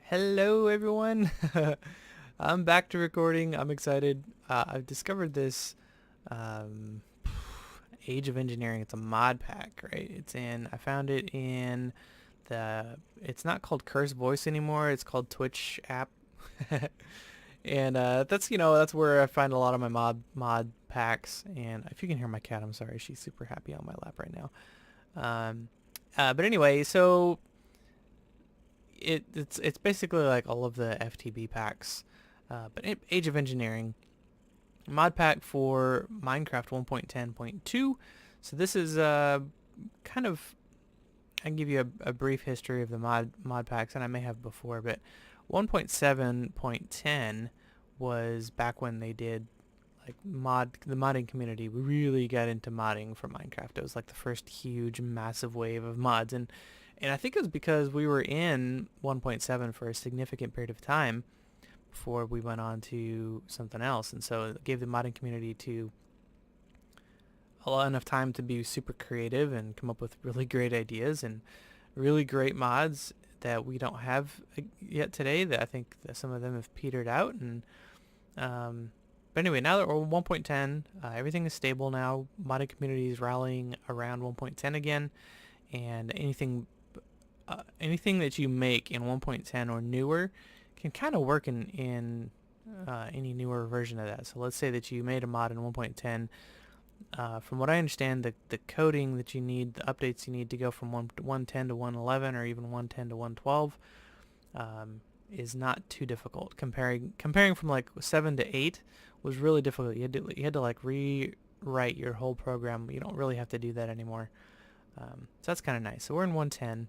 Hello, everyone. I'm back to recording. I'm excited. I've discovered this um, Age of Engineering. It's a mod pack, right? I found it in it's not called Curse Voice anymore. It's called Twitch app. And that's where I find a lot of my mod packs. And if you can hear my cat, I'm sorry. She's super happy on my lap right now. Um, but anyway, so it's basically like all of the FTB packs, but Age of Engineering mod pack for Minecraft 1.10.2. So this is kind of I can give you a brief history of the mod packs, and I may have before, but 1.7.10 was back when they did like the modding community. We really got into modding for Minecraft. It was like the first huge massive wave of mods, and I think it was because we were in 1.7 for a significant period of time before we went on to something else, and so it gave the modding community to a lot enough time to be super creative and come up with really great ideas and really great mods that we don't have yet today, that I think that some of them have petered out. And but anyway, now that we're 1.10, everything is stable now. Modding community is rallying around 1.10 again, and anything that you make in 1.10 or newer can kind of work in any newer version of that. So let's say that you made a mod in 1.10. From what I understand, the coding that you need, the updates you need to go from 110 to 111 or even 110 to 112 is not too difficult. Comparing from like 7 to 8 was really difficult. You had to like rewrite your whole program. You don't really have to do that anymore. So that's kind of nice. So we're in 110.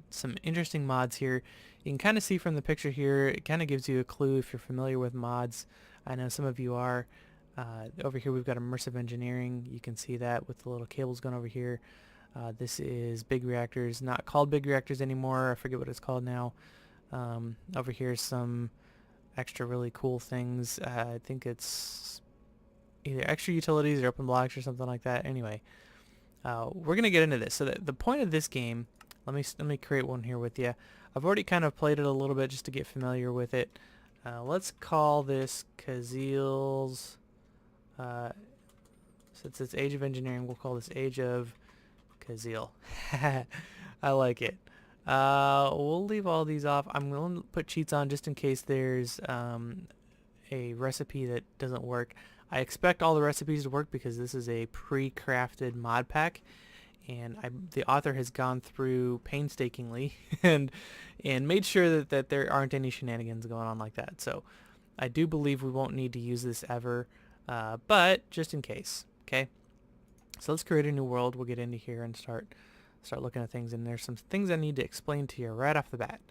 Some interesting mods here. You can kind of see from the picture here, it kind of gives you a clue if you're familiar with mods. I know some of you are. Over here we've got immersive engineering. You can see that with the little cables going over here. This is big reactors, not called big reactors anymore. I forget what it's called now. Over here some extra really cool things. I think it's either extra utilities or open blocks or something like that. Anyway, we're gonna get into this. So the point of this game, let me create one here with you. I've already kind of played it a little bit just to get familiar with it. Let's call this Kuzil's. Since it's Age of Engineering, we'll call this Age of Kuzil. I like it. We'll leave all these off. I'm going to put cheats on just in case there's a recipe that doesn't work. I expect all the recipes to work because this is a pre-crafted mod pack, and the author has gone through painstakingly and made sure that there aren't any shenanigans going on like that. So I do believe we won't need to use this ever, but just in case. Okay, so let's create a new world. We'll get into here and start looking at things, and there's some things I need to explain to you right off the bat.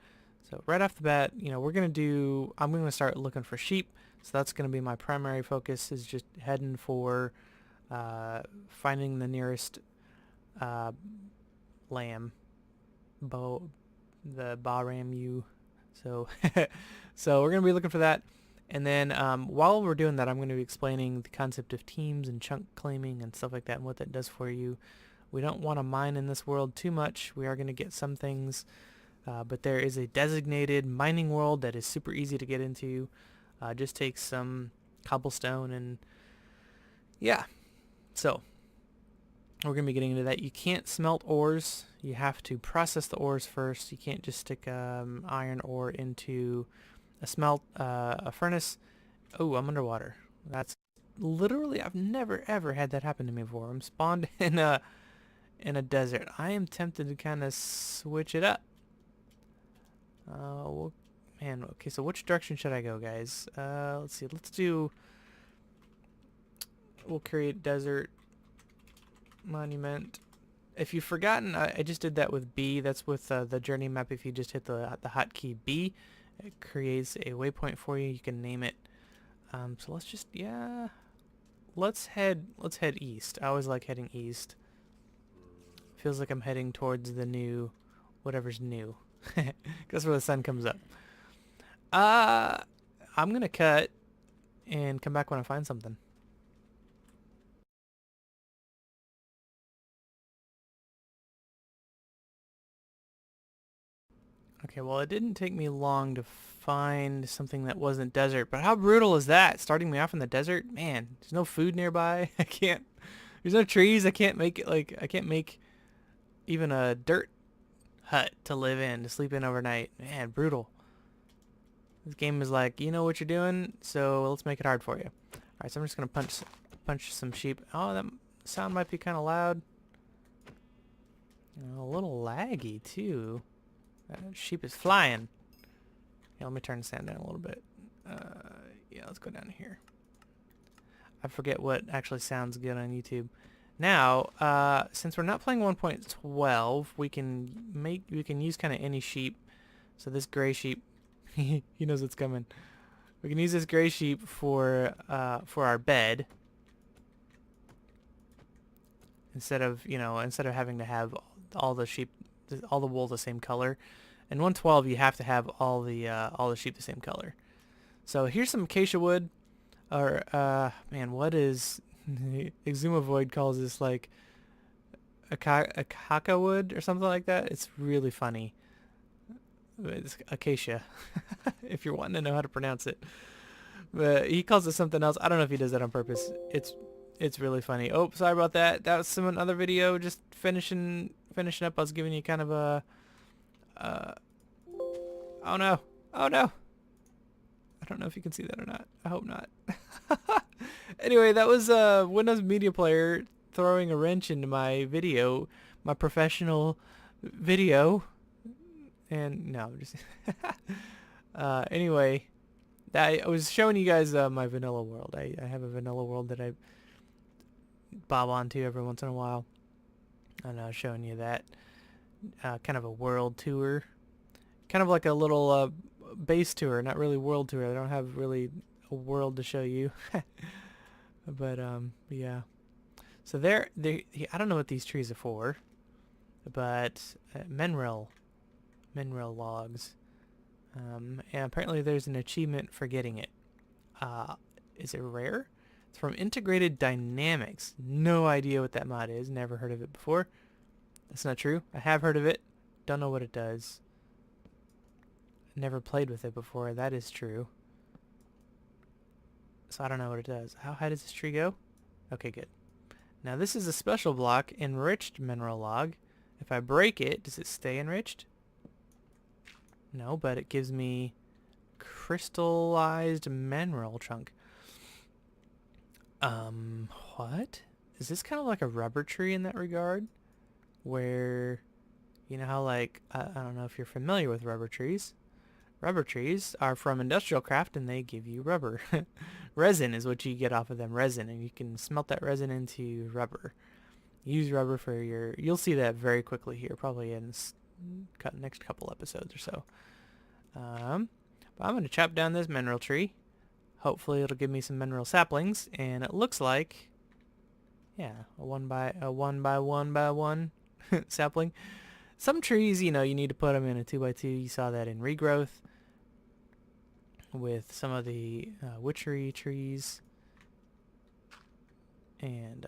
So right off the bat, I'm going to start looking for sheep. So that's going to be my primary focus, is just heading for finding the nearest lamb, the Bahramu. So so we're going to be looking for that. And then while we're doing that, I'm going to be explaining the concept of teams and chunk claiming and stuff like that and what that does for you. We don't want to mine in this world too much. We are going to get some things, but there is a designated mining world that is super easy to get into. Just takes some cobblestone and yeah. So we're going to be getting into that. You can't smelt ores. You have to process the ores first. You can't just stick iron ore into a furnace. Oh, I'm underwater. That's literally, I've never ever had that happen to me before. I'm spawned in a desert. I am tempted to kind of switch it up. Well, man, okay, so which direction should I go, guys? Let's see. We'll create desert monument. If you've forgotten, I just did that with B. That's with the journey map. If you just hit the hotkey B, it creates a waypoint for you. You can name it. So let's head east. I always like heading east. Feels like I'm heading towards the new, whatever's new. That's where the sun comes up. I'm gonna cut and come back when I find something. Okay, well, it didn't take me long to find something that wasn't desert, but how brutal is that? Starting me off in the desert? Man, there's no food nearby. I can't, there's no trees. I can't make it, like, I can't make even a dirt hut to live in, to sleep in overnight. Man, brutal. This game is like, you know what you're doing, so let's make it hard for you. Alright, so I'm just going to punch some sheep. Oh, that sound might be kind of loud. A little laggy, too. Sheep is flying. Yeah, let me turn the sound down a little bit. Yeah, let's go down here. I forget what actually sounds good on YouTube. Now, since we're not playing 1.12, we can use kind of any sheep. So this gray sheep, he knows what's coming. We can use this gray sheep for our bed. Instead of having to have all the sheep, all the wool the same color. In 112, you have to have all the sheep the same color. So here's some acacia wood, or man, what is Exumavoid calls this, like acacia wood or something like that. It's really funny. It's acacia, if you're wanting to know how to pronounce it. But he calls it something else. I don't know if he does that on purpose. It's really funny. Oh, sorry about that. That was some another video. Just finishing up. I was giving you kind of a. Oh no! Oh no! I don't know if you can see that or not. I hope not. Anyway, that was Windows Media Player throwing a wrench into my video, my professional video. And no, just anyway, I was showing you guys my vanilla world. I have a vanilla world that I bob onto every once in a while. And I was showing you that kind of a world tour, kind of like a little base tour, not really world tour. I don't have really a world to show you. But yeah. So I don't know what these trees are for, but mineral logs. And apparently there's an achievement for getting it. Is it rare? It's from Integrated Dynamics. No idea what that mod is. Never heard of it before. That's not true. I have heard of it. Don't know what it does. Never played with it before. That is true. So I don't know what it does. How high does this tree go? Okay, good. Now this is a special block, enriched mineral log. If I break it, does it stay enriched? No, but it gives me crystallized mineral chunk. What? Is this kind of like a rubber tree in that regard? Where, you know how, like, I don't know if you're familiar with rubber trees. Rubber trees are from industrial craft and they give you rubber. Resin is what you get off of them, resin, and you can smelt that resin into rubber. Use rubber for you'll see that very quickly here, probably in next couple episodes or so. But I'm going to chop down this mineral tree. Hopefully it'll give me some mineral saplings, and it looks like, yeah, a one by one sapling. Some trees, you need to put them in a 2x2. You saw that in regrowth with some of the witchery trees. And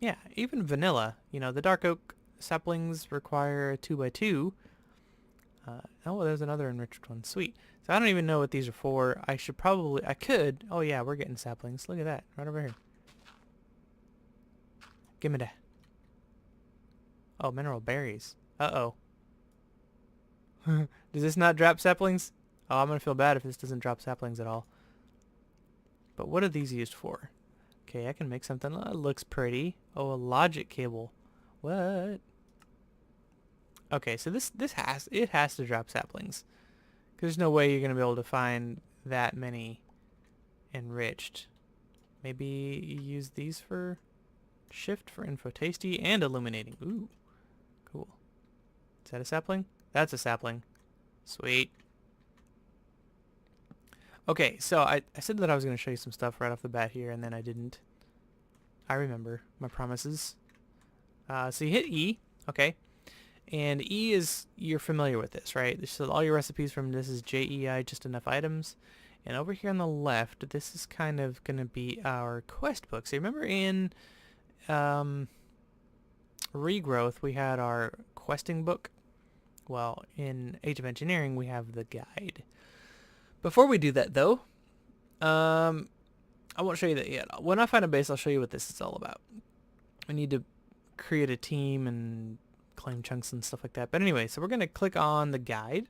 yeah, even vanilla. The dark oak saplings require a 2x2. Oh, there's another enriched one. Sweet. So I don't even know what these are for. I could. Oh yeah, we're getting saplings. Look at that. Right over here. Give me that. Oh, mineral berries. Uh-oh. Does this not drop saplings? Oh, I'm going to feel bad if this doesn't drop saplings at all. But what are these used for? Okay, I can make something that looks pretty. Oh, a logic cable. What? Okay, so it has to drop saplings. 'Cause there's no way you're going to be able to find that many enriched. Maybe you use these for shift for info tasty and illuminating. Ooh. Cool. Is that a sapling? That's a sapling. Sweet. Okay, so I said that I was going to show you some stuff right off the bat here, and then I didn't. I remember my promises. So you hit E, okay, and E is, you're familiar with this, right? So all your recipes from this is JEI, just enough items. And over here on the left, this is kind of going to be our quest book. So remember in regrowth, we had our questing book Well, in Age of Engineering, we have the guide. Before we do that, though, I won't show you that yet. When I find a base, I'll show you what this is all about. We need to create a team and claim chunks and stuff like that. But anyway, so we're going to click on the guide.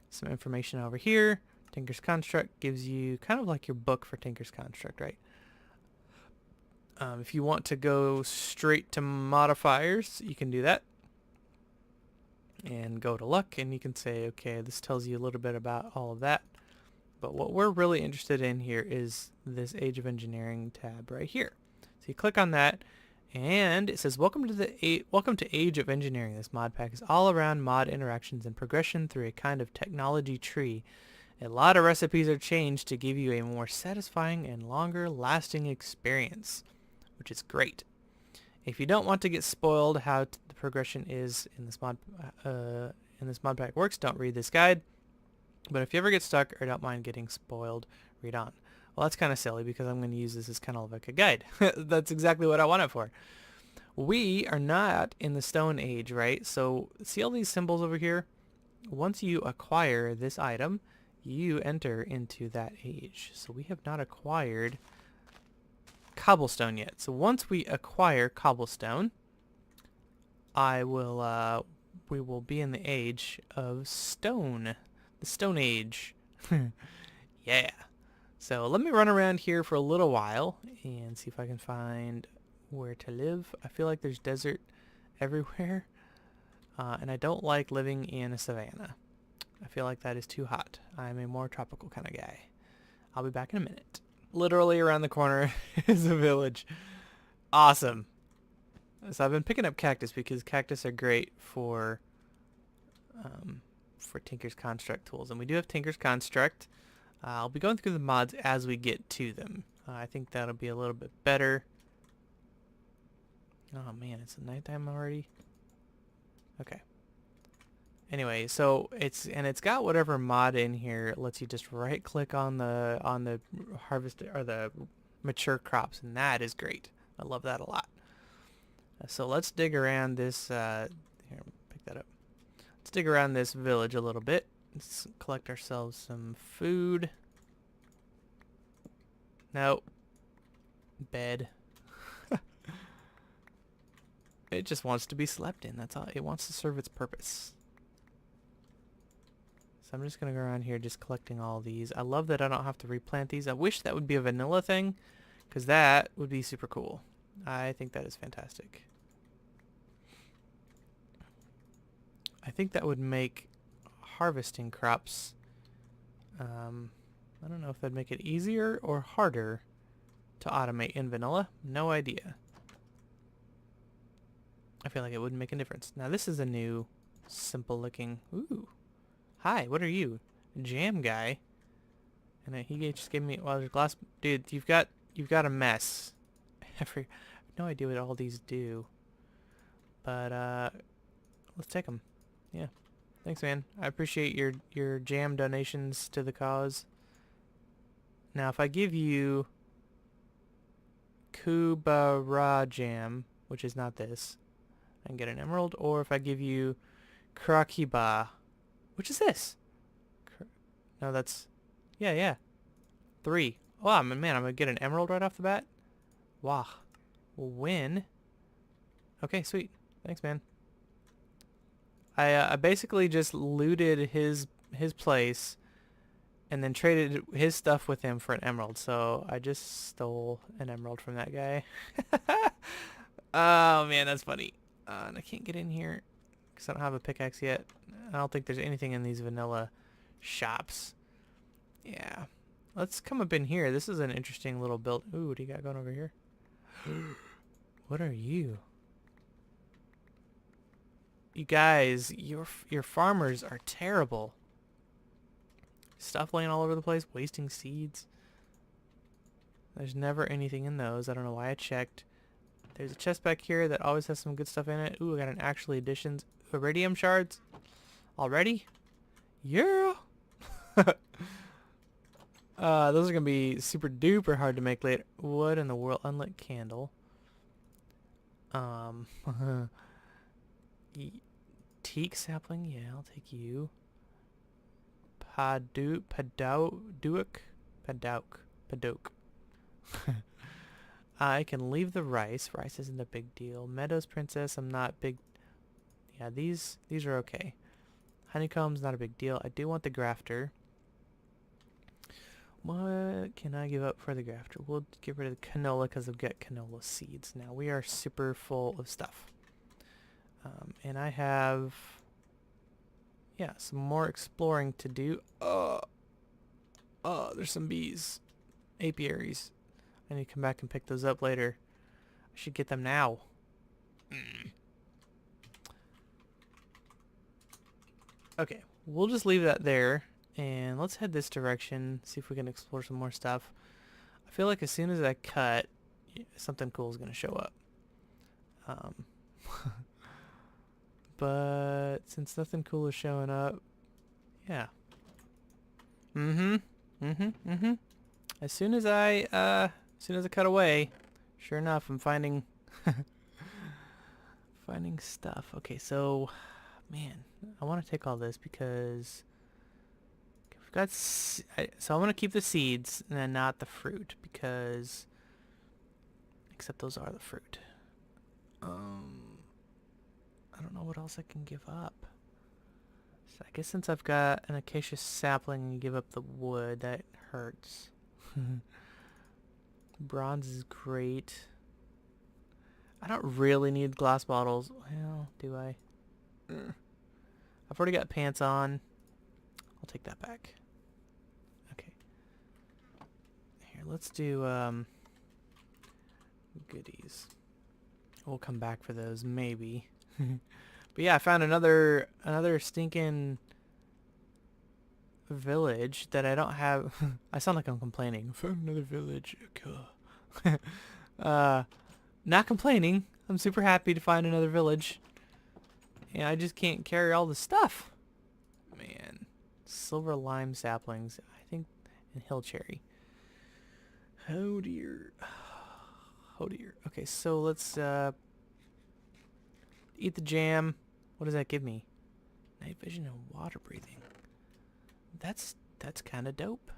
Some information over here. Tinker's Construct gives you kind of like your book for Tinker's Construct, right? If you want to go straight to modifiers, you can do that. And go to luck, and you can say, okay, this tells you a little bit about all of that. But what we're really interested in here is this Age of Engineering tab right here. So you click on that, and it says, welcome to Age of Engineering. This mod pack is all around mod interactions and progression through a kind of technology tree. A lot of recipes are changed to give you a more satisfying and longer lasting experience, which is great. If you don't want to get spoiled how the progression is in this mod pack works, don't read this guide. But if you ever get stuck or don't mind getting spoiled, read on. Well, that's kind of silly because I'm going to use this as kind of like a guide. That's exactly what I want it for. We are not in the Stone Age, right? So see all these symbols over here? Once you acquire this item, you enter into that age. So we have not acquired cobblestone yet. So once we acquire cobblestone, we will be in the age of stone. The Stone Age. Yeah. So let me run around here for a little while and see if I can find where to live. I feel like there's desert everywhere. And I don't like living in a savanna. I feel like that is too hot. I'm a more tropical kind of guy. I'll be back in a minute. Literally around the corner is a village. Awesome. So I've been picking up cactus because cactus are great for Tinker's Construct tools. And we do have Tinker's Construct. I'll be going through the mods as we get to them. I think that'll be a little bit better. Oh man, it's nighttime already. Okay. Anyway, so it's got whatever mod in here. It lets you just right click on the harvest or the mature crops, and that is great. I love that a lot. So let's dig around this here, pick that up. Let's dig around this village a little bit. Let's collect ourselves some food. No. Bed. It just wants to be slept in. That's all. It wants to serve its purpose. So I'm just going to go around here just collecting all these. I love that I don't have to replant these. I wish that would be a vanilla thing, because that would be super cool. I think that is fantastic. I think that would make harvesting crops, I don't know if that'd make it easier or harder to automate in vanilla. No idea. I feel like it wouldn't make a difference. Now this is a new simple looking, ooh. Hi, what are you? Jam guy. And he just gave me, well, there's glass. Dude, you've got a mess. I have no idea what all these do. But, let's take them. Yeah. Thanks, man. I appreciate your jam donations to the cause. Now, if I give you Kubara jam, which is not this, I can get an emerald. Or if I give you Krakiba, which is this? No, that's... Yeah. 3. Wow, man, I'm going to get an emerald right off the bat? Wow. Win. Okay, sweet. Thanks, man. I basically just looted his place and then traded his stuff with him for an emerald. So I just stole an emerald from that guy. Oh, man, that's funny. And I can't get in here because I don't have a pickaxe yet. I don't think there's anything in these vanilla shops. Yeah. Let's come up in here. This is an interesting little build. Ooh, what do you got going over here? What are you? You guys, your farmers are terrible. Stuff laying all over the place, wasting seeds. There's never anything in those. I don't know why I checked. There's a chest back here that always has some good stuff in it. Ooh, I got an actually additions. Iridium shards? Already? Yeah! Those are going to be super duper hard to make later. What in the world? Unlit candle. teak sapling. Yeah, I'll take you. Padouk. I can leave the rice. Rice isn't a big deal. Meadows Princess, I'm not big. Yeah, these are okay. Honeycomb's not a big deal. I do want the grafter. What can I give up for the grafter? We'll get rid of the canola because I've got canola seeds. Now we are super full of stuff. And I have, yeah, some more exploring to do. Oh, there's some bees. Apiaries. I need to come back and pick those up later. I should get them now. Okay, we'll just leave that there. And let's head this direction, see if we can explore some more stuff. I feel like as soon as I cut, something cool is going to show up. But since nothing cool is showing up, yeah. As soon as I cut away, sure enough, I'm finding finding stuff. Okay, so, man, I want to take all this because we've got. So I want to keep the seeds and then not the fruit because, except those are the fruit. I don't know what else I can give up. So I guess since I've got an acacia sapling and give up the wood, that hurts. Bronze is great. I don't really need glass bottles. Well, do I? I've already got pants on. I'll take that back. Okay. Here, let's do goodies. We'll come back for those, maybe. But yeah, I found another stinking village that I don't have. I sound like I'm complaining. Found another village. Not complaining. I'm super happy to find another village. And I just can't carry all the stuff. Man. Silver lime saplings, I think, and hill cherry. Oh dear. Oh dear. Okay, so let's eat the jam. What does that give me? Night vision and water breathing. That's kind of dope.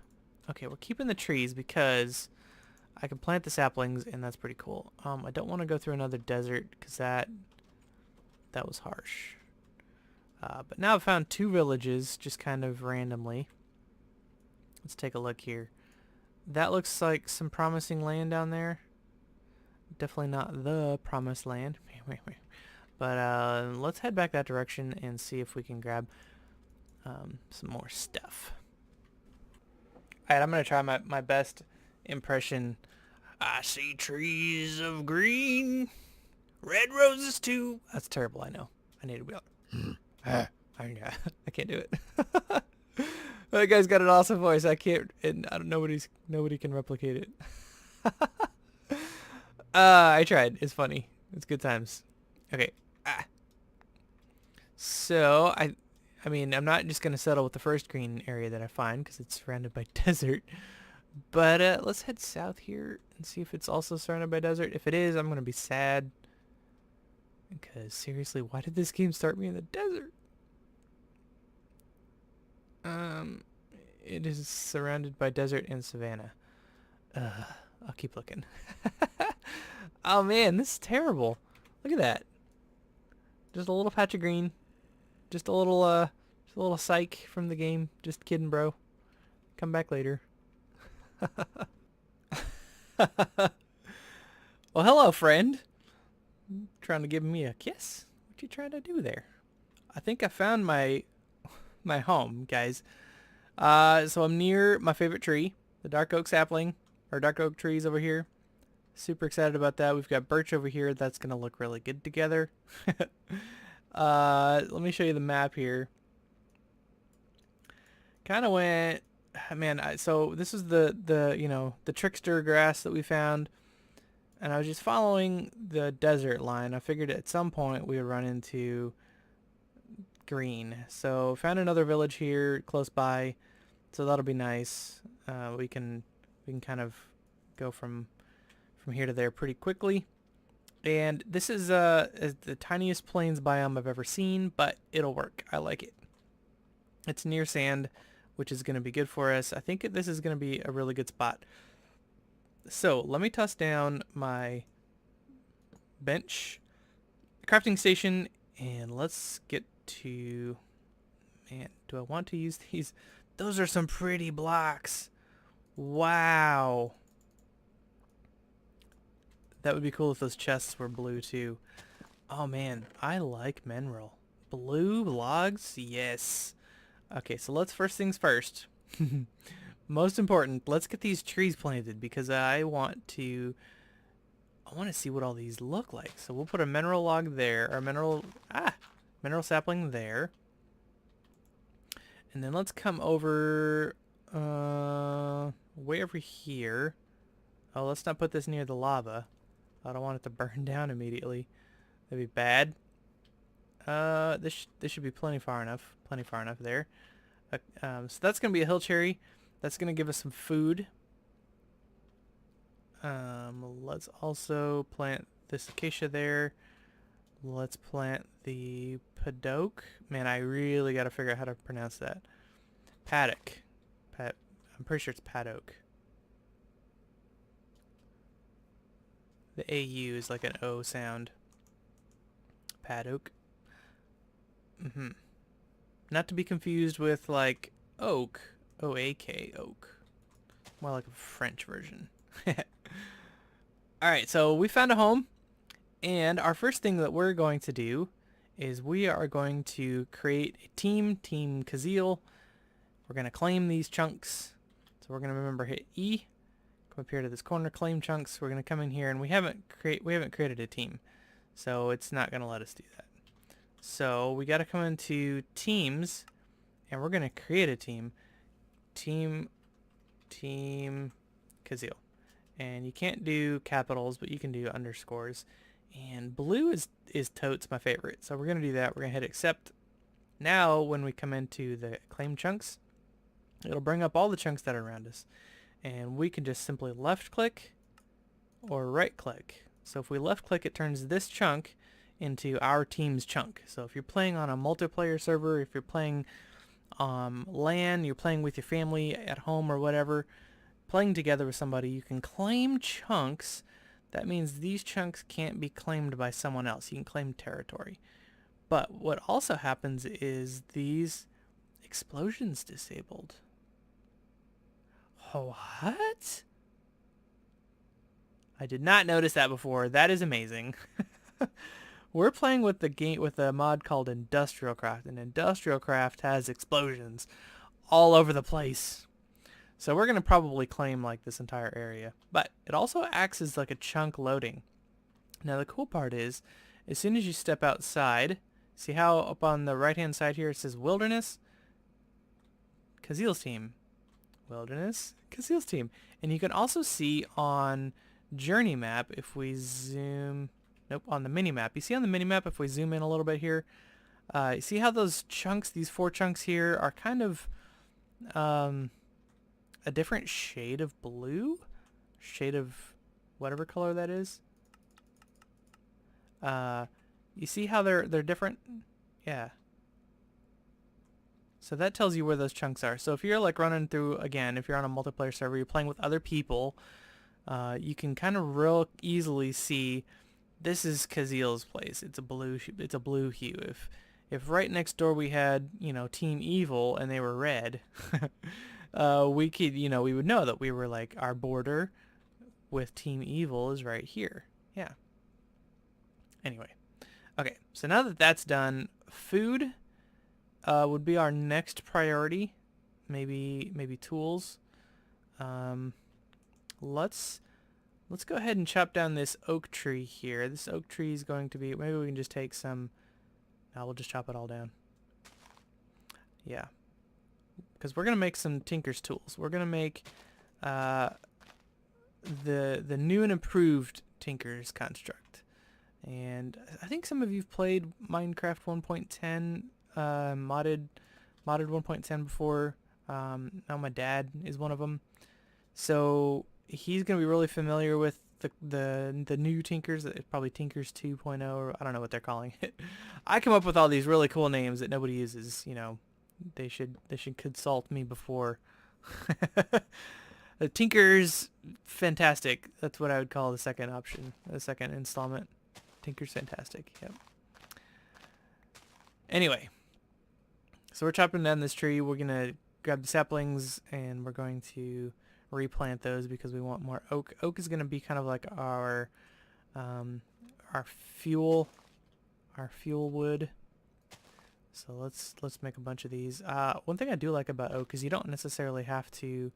Okay, we're keeping the trees because I can plant the saplings and that's pretty cool. I don't want to go through another desert because that was harsh. But now I've found 2 villages just kind of randomly. Let's take a look here. That looks like some promising land down there. Definitely not the promised land. But let's head back that direction and see if we can grab some more stuff. Alright, I'm going to try my best impression. I see trees of green, red roses too. That's terrible, I know. I need to be like, I can't do it. That guy's got an awesome voice. I can't, and I don't, nobody can replicate it. I tried. It's funny. It's good times. Okay. So, I mean, I'm not just going to settle with the first green area that I find because it's surrounded by desert. But let's head south here and see if it's also surrounded by desert. If it is, I'm going to be sad. Because seriously, why did this game start me in the desert? It is surrounded by desert and savanna. I'll keep looking. Oh man, this is terrible. Look at that. Just a little patch of green. Just a little psych from the game. Just kidding, bro. Come back later. Well, hello, friend. Trying to give me a kiss? What you trying to do there? I think I found my home, guys. So I'm near my favorite tree, the dark oak sapling, or dark oak trees over here. Super excited about that. We've got birch over here. That's going to look really good together. Let me show you the map here. Kind of went, man, so this is the trickster grass that we found. And I was just following the desert line. I figured at some point we would run into green. So found another village here close by. So that'll be nice. We can kind of go from here to there pretty quickly. And this is the tiniest plains biome I've ever seen, but it'll work. I like it. It's near sand, which is going to be good for us. I think this is going to be a really good spot. So let me toss down my bench crafting station, and let's get to... Man, do I want to use these? Those are some pretty blocks. Wow. That would be cool if those chests were blue too. Oh man, I like mineral. Blue logs? Yes. Okay, so let's first things first. Most important, let's get these trees planted because I want to see what all these look like. So we'll put a mineral log there, or mineral sapling there. And then let's come over way over here. Oh, let's not put this near the lava. I don't want it to burn down immediately. That'd be bad. This should be plenty far enough. Plenty far enough there. So that's gonna be a hill cherry. That's gonna give us some food. Let's also plant this acacia there. Let's plant the paddock. Man, I really gotta figure out how to pronounce that. Paddock. I'm pretty sure it's paddock. The AU is like an O sound. Paddock. Not to be confused with like oak. O-A-K, oak. More like a French version. Alright, so we found a home. And our first thing that we're going to do is we are going to create a team, Team Kuzil. We're going to claim these chunks. So we're going to remember hit E. Come up here to this corner, claim chunks. We're going to come in here and we haven't created a team. So it's not going to let us do that. So we got to come into teams and we're going to create a team. Team Kuzil. And you can't do capitals, but you can do underscores. And blue is totes my favorite. So we're going to do that. We're going to hit accept. Now when we come into the claim chunks, it'll bring up all the chunks that are around us. And we can just simply left click or right click. So if we left click, it turns this chunk into our team's chunk. So if you're playing on a multiplayer server, if you're playing LAN, you're playing with your family at home or whatever, playing together with somebody, you can claim chunks. That means these chunks can't be claimed by someone else. You can claim territory. But what also happens is these explosions disabled. What? I did not notice that before. That is amazing. We're playing with a mod called Industrial Craft, and Industrial Craft has explosions all over the place. So we're going to probably claim like this entire area. But it also acts as like a chunk loading. Now the cool part is, as soon as you step outside, see how up on the right hand side here it says Wilderness? Kuzil's team. Wilderness? Kuzil's team. And you can also see on Journey Map if we zoom... Nope, on the mini map. You see on the mini map if we zoom in a little bit here, you see how those chunks, these 4 chunks here, are kind of a different shade of blue? Shade of whatever color that is. You see how they're different? Yeah. So that tells you where those chunks are. So if you're like running through, again, if you're on a multiplayer server, you're playing with other people, you can kind of real easily see this is Kuzil's place. It's a blue hue. If right next door we had, Team Evil and they were red, we could, we would know that we were like our border with Team Evil is right here. Yeah. Anyway. Okay. So now that that's done, food would be our next priority. Maybe tools. Let's go ahead and chop down this oak tree here. This oak tree is going to be... Maybe we can just take some... No, we'll just chop it all down. Yeah. Because we're going to make some tinker's tools. We're going to make the new and improved tinker's construct. And I think some of you've played Minecraft 1.10, modded 1.10 before. Now my dad is one of them. So... he's going to be really familiar with the new Tinkers, probably Tinkers 2.0, or I don't know what they're calling it. I come up with all these really cool names that nobody uses. You know, they should consult me before. The Tinkers Fantastic. That's what I would call the second option, the second installment. Tinkers Fantastic. Yep. Anyway, so we're chopping down this tree. We're gonna grab the saplings and we're going to replant those because we want more oak. Oak is gonna be kind of like our fuel wood. So let's make a bunch of these. One thing I do like about oak is you don't necessarily have to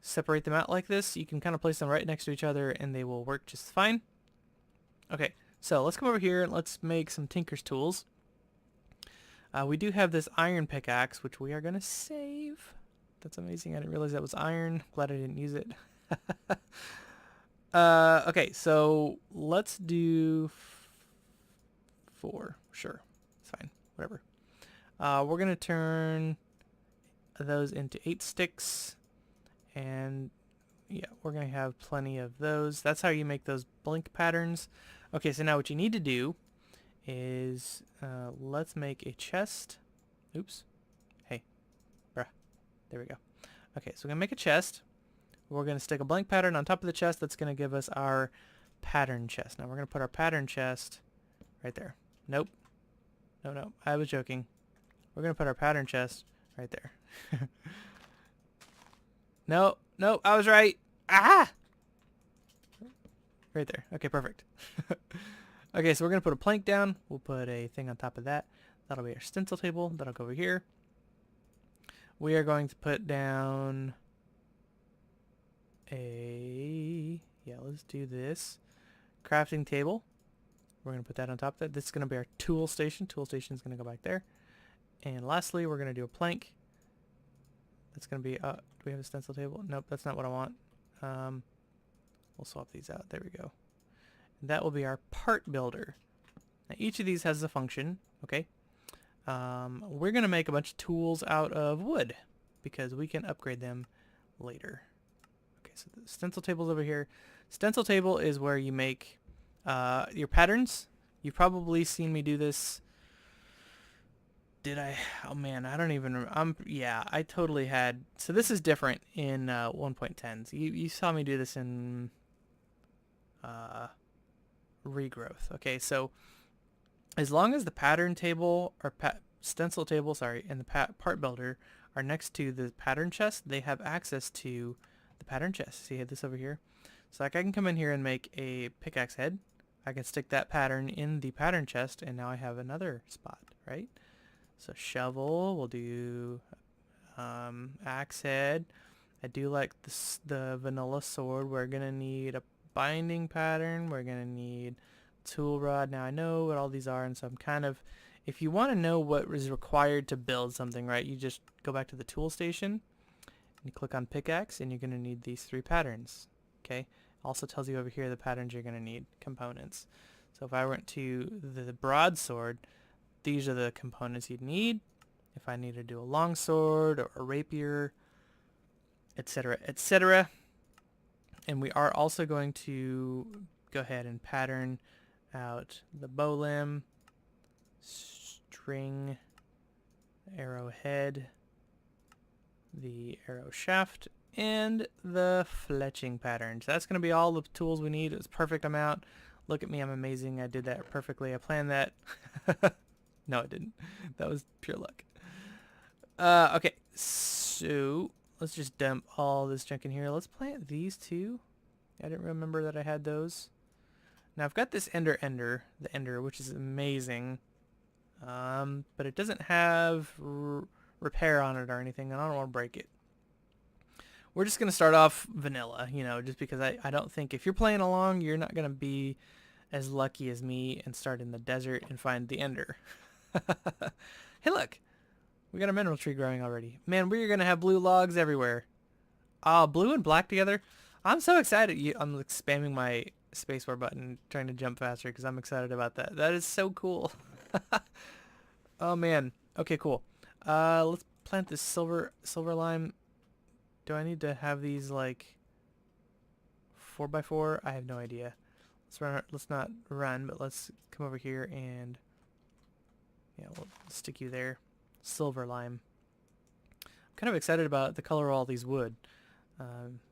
separate them out like this. You can kind of place them right next to each other and they will work just fine. Okay, so let's come over here and let's make some tinker's tools. We do have this iron pickaxe, which we are going to save. That's amazing. I didn't realize that was iron. Glad I didn't use it. Okay, so let's do 4. Sure, it's fine. Whatever. We're going to turn those into 8 sticks. And yeah, we're going to have plenty of those. That's how you make those blink patterns. Okay, so now what you need to do is let's make a chest. Oops. Hey. Bruh. There we go. Okay, so we're going to make a chest. We're going to stick a blank pattern on top of the chest. That's going to give us our pattern chest. Now we're going to put our pattern chest right there. Nope. No, I was joking. We're going to put our pattern chest right there. No, I was right. Ah! Right there. Okay, perfect. Okay, so we're going to put a plank down. We'll put a thing on top of that. That'll be our stencil table. That'll go over here. We are going to put down let's do this. Crafting table. We're going to put that on top of that. This is going to be our tool station. Tool station is going to go back there. And lastly, we're going to do a plank. That's going to be, do we have a stencil table? Nope, that's not what I want. We'll swap these out. There we go. And that will be our part builder. Now each of these has a function, okay? We're going to make a bunch of tools out of wood because we can upgrade them later. Okay, so the stencil table's over here. Stencil table is where you make your patterns. You've probably seen me do this. Did I? Oh man, I don't even remember. Yeah, I totally had. So this is different in 1.10. So you saw me do this in regrowth. Okay, so as long as the pattern table or stencil table, sorry, and the part builder are next to the pattern chest, they have access to the pattern chest. See this over here? So like I can come in here and make a pickaxe head. I can stick that pattern in the pattern chest, and now I have another spot, right? So shovel, we'll do axe head. I do like the vanilla sword. We're going to need a binding pattern. We're going to need tool rod. Now I know what all these are, and so I'm kind of, if you want to know what is required to build something, right, you just go back to the tool station and you click on pickaxe, and you're going to need these 3 patterns. Okay, also tells you over here the patterns you're going to need, components. So if I went to the broadsword, these are the components you'd need. If I need to do a longsword or a rapier, etc., etc. And we are also going to go ahead and pattern out the bow limb, string, arrow head, the arrow shaft, and the fletching pattern. So that's going to be all the tools we need. It's a perfect amount. Look at me, I'm amazing. I did that perfectly. I planned that. No, it didn't. That was pure luck. Okay, so let's just dump all this junk in here. Let's plant these 2. I didn't remember that I had those. Now I've got this the ender, which is amazing. But it doesn't have repair on it or anything, and I don't want to break it. We're just going to start off vanilla, you know, just because I don't think if you're playing along, you're not going to be as lucky as me and start in the desert and find the ender. Hey, look. We got a mineral tree growing already. Man, we're going to have blue logs everywhere. Blue and black together. I'm so excited. I'm like spamming my spacebar button trying to jump faster because I'm excited about that. That is so cool. Oh, man. Okay, cool. Let's plant this silver lime. Do I need to have these, like, 4x4? I have no idea. Let's not run, but let's come over here and yeah, we'll stick you there. Silver lime. I'm kind of excited about the color of all these wood.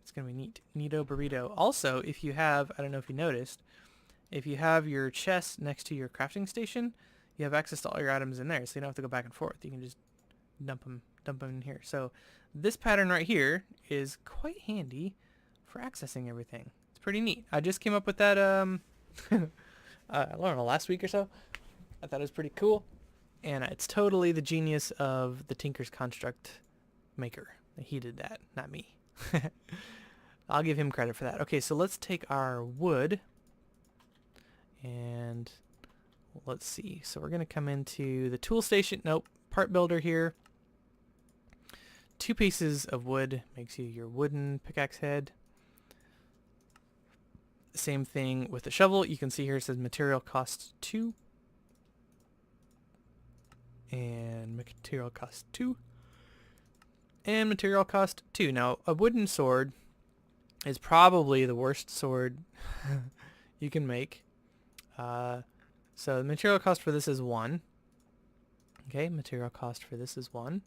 It's gonna be neat. Neato burrito. Also, if you have, I don't know if you noticed, if you have your chest next to your crafting station, you have access to all your items in there, so you don't have to go back and forth. You can just dump them in here. So this pattern right here is quite handy for accessing everything. It's pretty neat. I just came up with that I don't know, last week or so. I thought it was pretty cool, and it's totally the genius of the Tinker's Construct maker. He did that, not me. I'll give him credit for that. Okay, so let's take our wood and let's see. So we're going to come into the tool station. Nope, part builder here. 2 pieces of wood makes you your wooden pickaxe head. Same thing with the shovel. You can see here it says material cost 2. And material cost 2. And material cost 2. Now, a wooden sword is probably the worst sword you can make. So the material cost for this is 1. Okay, material cost for this is 1.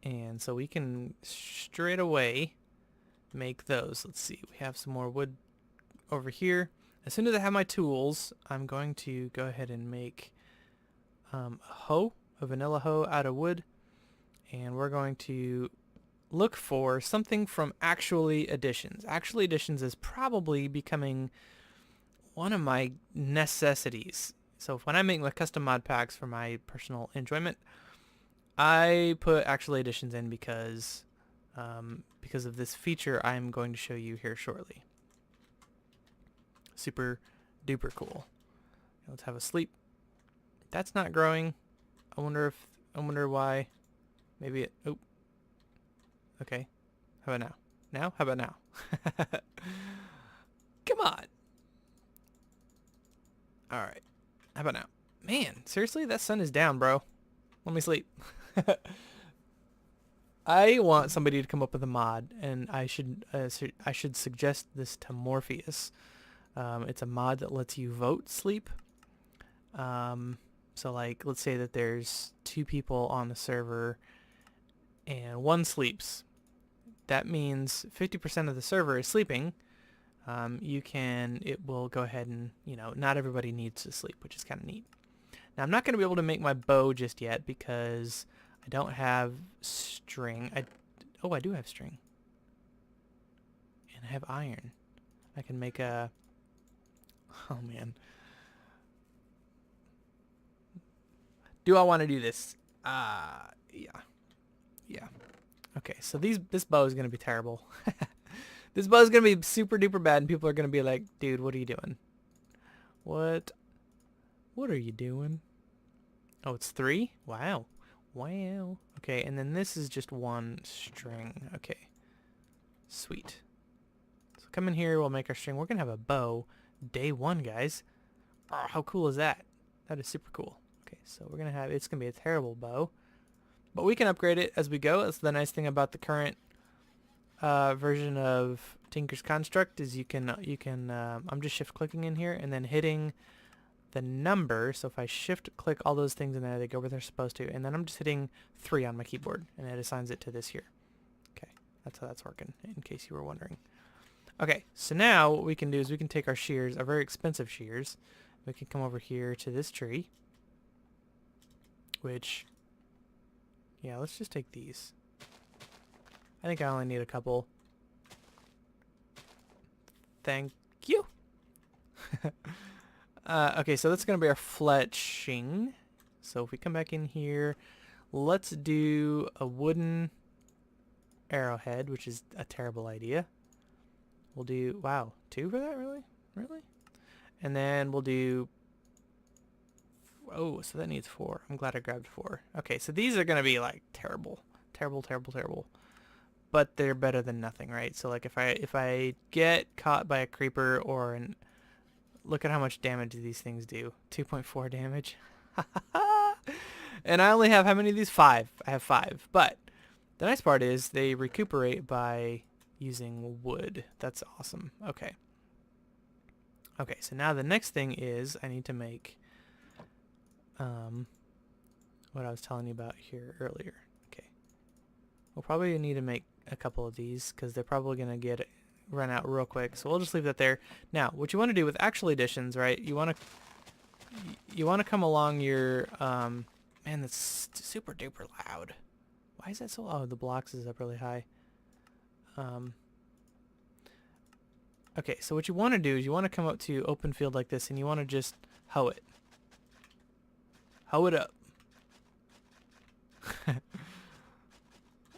And so we can straight away make those. Let's see, we have some more wood over here. As soon as I have my tools, I'm going to go ahead and make a hoe, a vanilla hoe out of wood. And we're going to look for something from Actually Additions. Actually Additions is probably becoming one of my necessities. So when I make my custom mod packs for my personal enjoyment, I put Actually Additions in because of this feature I'm going to show you here shortly. Super duper cool. Let's have a sleep. That's not growing. I wonder why. Maybe it, oh, okay. How about now? Now? How about now? Come on. All right. How about now? Man, seriously? That sun is down, bro. Let me sleep. I want somebody to come up with a mod, and I should suggest this to Morpheus. It's a mod that lets you vote sleep. So like, let's say that there's 2 people on the server and 1 sleeps. That means 50% of the server is sleeping. It will go ahead and, not everybody needs to sleep, which is kind of neat. Now I'm not going to be able to make my bow just yet because I don't have string. I do have string. And I have iron. I can make a, oh man. Do I want to do this? Yeah. Yeah. Okay, so this bow is going to be terrible. This bow is going to be super duper bad, and people are going to be like, dude, what are you doing? What are you doing? Oh, it's 3? Wow. Wow. Okay, and then this is just 1 string. Okay. Sweet. So come in here, we'll make our string. We're going to have a bow day 1, guys. Oh, how cool is that? That is super cool. Okay, so we're going to have, it's going to be a terrible bow. But we can upgrade it as we go. That's the nice thing about the current version of Tinker's Construct is you can I'm just shift clicking in here and then hitting the number. So if I shift click all those things in there, they go where they're supposed to. And then I'm just hitting 3 on my keyboard and it assigns it to this here. Okay, that's how that's working, in case you were wondering. Okay, so now what we can do is we can take our shears, our very expensive shears. We can come over here to this tree, which, yeah, let's just take these. I think I only need a couple. Thank you. Okay, so that's going to be our fletching. So if we come back in here, let's do a wooden arrowhead, which is a terrible idea. We'll do, wow, 2 for that, really? Really? And then we'll do, oh, so that needs 4. I'm glad I grabbed 4. Okay, so these are going to be like terrible. Terrible, terrible, terrible. But they're better than nothing, right? So like if I get caught by a creeper or an, look at how much damage these things do. 2.4 damage. And I only have how many of these? 5. I have 5. But the nice part is they recuperate by using wood. That's awesome. Okay. Okay, so now the next thing is I need to make what I was telling you about here earlier. Okay. We'll probably need to make a couple of these because they're probably going to run out real quick. So we'll just leave that there. Now, what you want to do with actual additions, right? You want to come along your man, that's super duper loud. Why is that so loud? Oh, the blocks is up really high. Okay, so what you want to do is you want to come up to open field like this and you want to just hoe it. Hoe it up.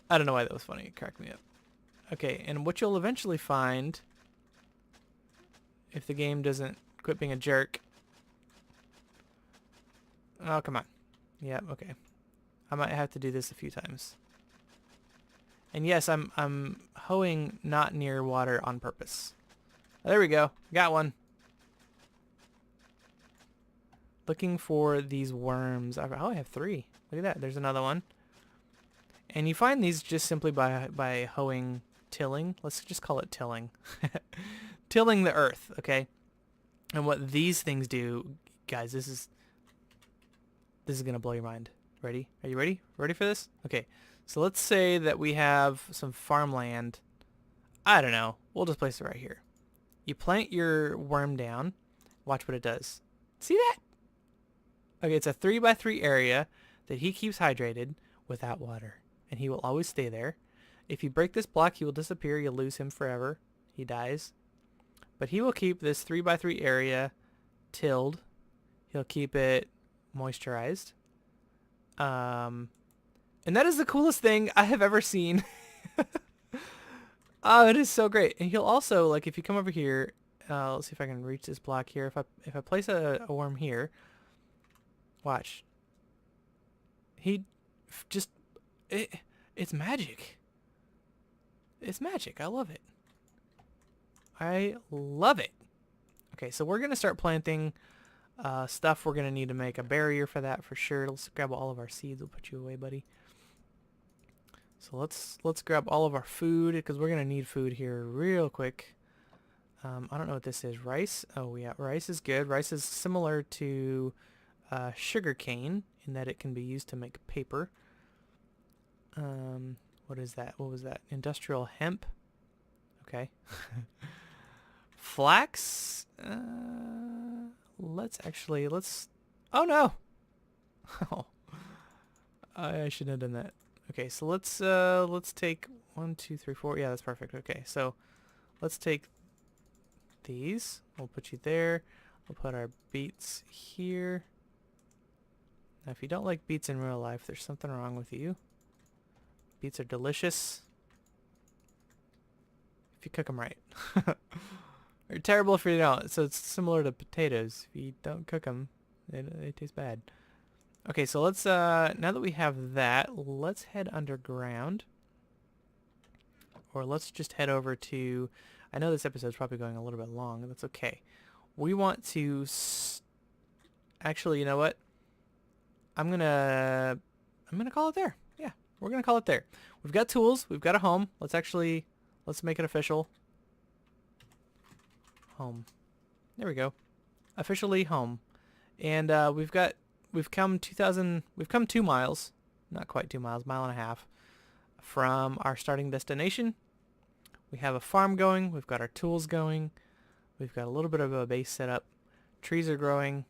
I don't know why that was funny. It cracked me up. Okay, and what you'll eventually find, if the game doesn't quit being a jerk. Oh, come on. Yeah, okay. I might have to do this a few times. And yes, I'm hoeing not near water on purpose. Oh, there we go. Got one. Looking for these worms. Oh, I have 3. Look at that. There's another one. And you find these just simply by hoeing, tilling. Let's just call it tilling. Tilling the earth, okay? And what these things do, guys, this is going to blow your mind. Ready? Are you ready? Ready for this? Okay. So let's say that we have some farmland. I don't know. We'll just place it right here. You plant your worm down. Watch what it does. See that? Okay, it's a 3x3 area that he keeps hydrated without water. And he will always stay there. If you break this block, he will disappear. You'll lose him forever. He dies. But he will keep this 3x3 area tilled. He'll keep it moisturized. And that is the coolest thing I have ever seen. Oh, it is so great. And he'll also, like, if you come over here, let's see if I can reach this block here. If I place a worm here, watch. He just, it's magic. It's magic. I love it. I love it. Okay, so we're going to start planting stuff. We're going to need to make a barrier for that for sure. Let's grab all of our seeds. We'll put you away, buddy. So let's grab all of our food because we're going to need food here real quick. I don't know what this is. Rice? Oh, yeah. Rice is good. Rice is similar to sugar cane in that it can be used to make paper. What is that? What was that? Industrial hemp? Okay. Flax? Let's... Oh, no! Oh. I shouldn't have done that. Okay, so let's take 1, 2, 3, 4. Yeah, that's perfect. Okay, so let's take these. We'll put you there. We'll put our beets here. Now, if you don't like beets in real life, there's something wrong with you. Beets are delicious if you cook them right. They're terrible if you don't. So it's similar to potatoes. If you don't cook them, they taste bad. Okay, so let's, now that we have that, let's head underground. Or let's just head over to, I know this episode's probably going a little bit long, that's okay. We want to, actually, you know what? I'm gonna call it there. Yeah, we're gonna call it there. We've got tools, we've got a home. Let's make it official. Home. There we go. Officially home. And we've come 2 miles, not quite 2 miles, 1.5 miles from our starting destination. We have a farm going, we've got our tools going, we've got a little bit of a base set up, trees are growing,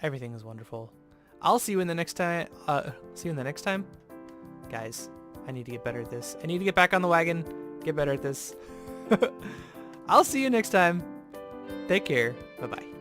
everything is wonderful. I'll see you in the next time. Guys, I need to get better at this. I need to get back on the wagon, get better at this. I'll see you next time. Take care. Bye-bye.